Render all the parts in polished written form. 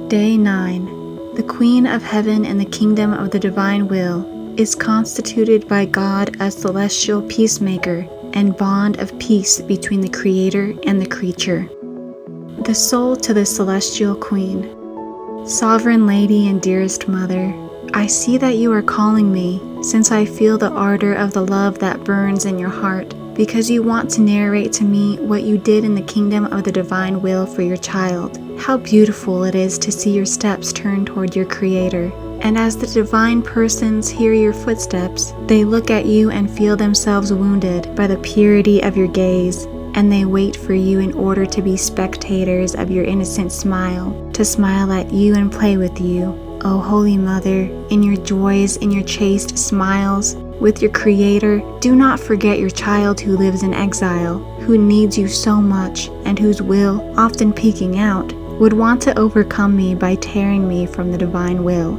Day 9. The Queen of Heaven in the Kingdom of the Divine Will is constituted by God as celestial peacemaker and bond of peace between the Creator and the creature. The soul to the Celestial Queen. Sovereign Lady and dearest Mother, I see that you are calling me, since I feel the ardor of the love that burns in your heart, because you want to narrate to me what you did in the kingdom of the divine will for your child. How beautiful it is to see your steps turn toward your Creator. And as the divine persons hear your footsteps, they look at you and feel themselves wounded by the purity of your gaze, and they wait for you in order to be spectators of your innocent smile, to smile at you and play with you. O Holy Mother, in your joys, in your chaste smiles, with your Creator, do not forget your child who lives in exile, who needs you so much, and whose will, often peeking out, would want to overcome me by tearing me from the divine will.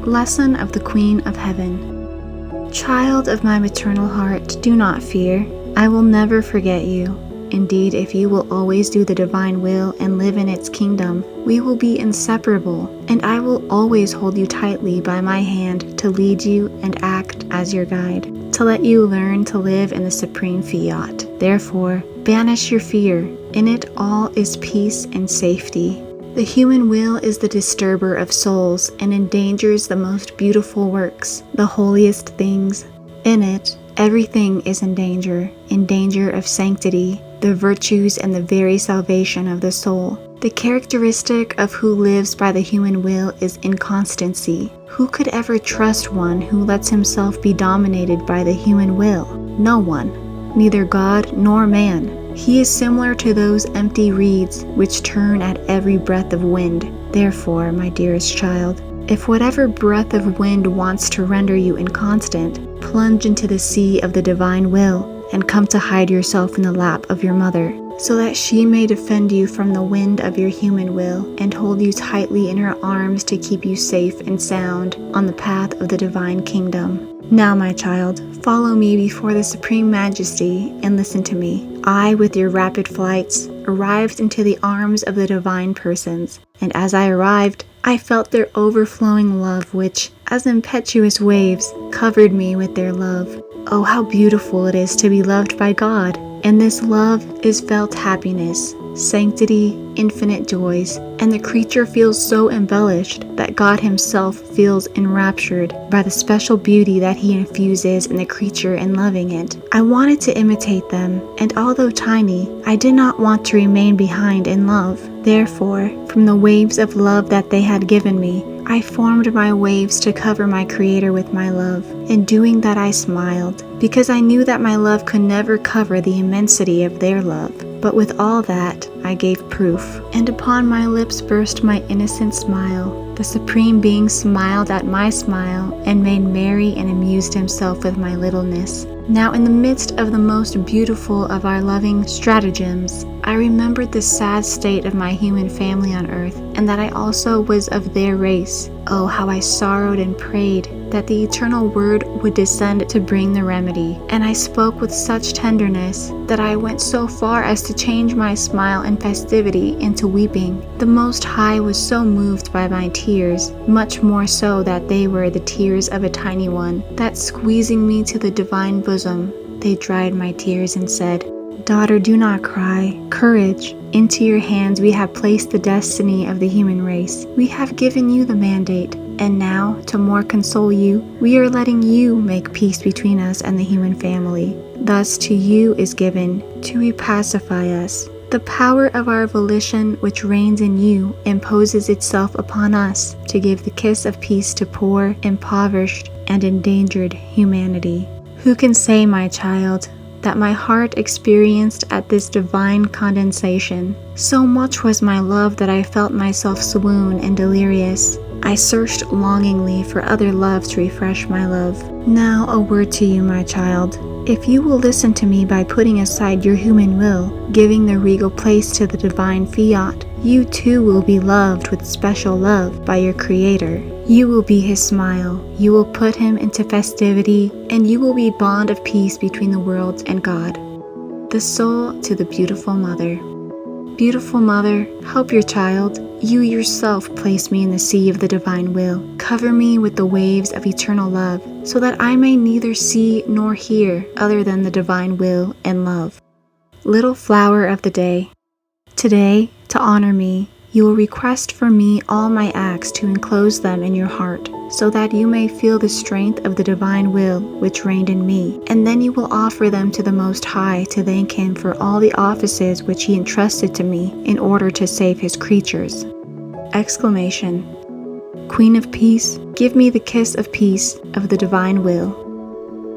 Lesson of the Queen of Heaven. Child of my maternal heart, do not fear. I will never forget you. Indeed, if you will always do the divine will and live in its kingdom, we will be inseparable, and I will always hold you tightly by my hand to lead you and act as your guide, to let you learn to live in the supreme fiat. Therefore, banish your fear. In it all is peace and safety. The human will is the disturber of souls and endangers the most beautiful works, the holiest things. In it, everything is in danger of sanctity, the virtues and the very salvation of the soul. The characteristic of who lives by the human will is inconstancy. Who could ever trust one who lets himself be dominated by the human will? No one, neither God nor man. He is similar to those empty reeds which turn at every breath of wind. Therefore, my dearest child, if whatever breath of wind wants to render you inconstant, plunge into the sea of the divine will and come to hide yourself in the lap of your mother, so that she may defend you from the wind of your human will and hold you tightly in her arms to keep you safe and sound on the path of the divine kingdom. Now, my child, follow me before the Supreme Majesty and listen to me. I, with your rapid flights, arrived into the arms of the divine persons, and as I arrived, I felt their overflowing love which, as impetuous waves, covered me with their love. Oh, how beautiful it is to be loved by God! And this love is felt happiness, sanctity, infinite joys, and the creature feels so embellished that God himself feels enraptured by the special beauty that he infuses in the creature in loving it. I wanted to imitate them, and although tiny, I did not want to remain behind in love. Therefore, from the waves of love that they had given me, I formed my waves to cover my Creator with my love. In doing that I smiled, because I knew that my love could never cover the immensity of their love. But with all that, I gave proof, and upon my lips burst my innocent smile. The Supreme Being smiled at my smile, and made merry and amused himself with my littleness. Now, in the midst of the most beautiful of our loving stratagems, I remembered the sad state of my human family on earth, and that I also was of their race. Oh, how I sorrowed and prayed that the eternal Word would descend to bring the remedy. And I spoke with such tenderness that I went so far as to change my smile and festivity into weeping. The Most High was so moved by my tears, much more so that they were the tears of a tiny one, that squeezing me to the divine bosom, they dried my tears and said, "Daughter, do not cry. Courage. Into your hands we have placed the destiny of the human race. We have given you the mandate. And now, to more console you, we are letting you make peace between us and the human family. Thus to you is given, to repacify us. The power of our volition which reigns in you imposes itself upon us to give the kiss of peace to poor, impoverished, and endangered humanity. Who can say, my child, that my heart experienced at this divine condensation? So much was my love that I felt myself swoon and delirious. I searched longingly for other love to refresh my love. Now a word to you, my child. If you will listen to me by putting aside your human will, giving the regal place to the divine fiat, you too will be loved with special love by your Creator. You will be his smile, you will put him into festivity, and you will be bond of peace between the worlds and God. The soul to the beautiful mother. Beautiful mother, help your child. You yourself place me in the sea of the divine will. Cover me with the waves of eternal love, so that I may neither see nor hear other than the divine will and love. Little flower of the day. Today, to honor me, you will request for me all my acts to enclose them in your heart, so that you may feel the strength of the divine will which reigned in me, and then you will offer them to the Most High to thank Him for all the offices which He entrusted to me in order to save His creatures. Exclamation. Queen of Peace, give me the kiss of peace of the divine will.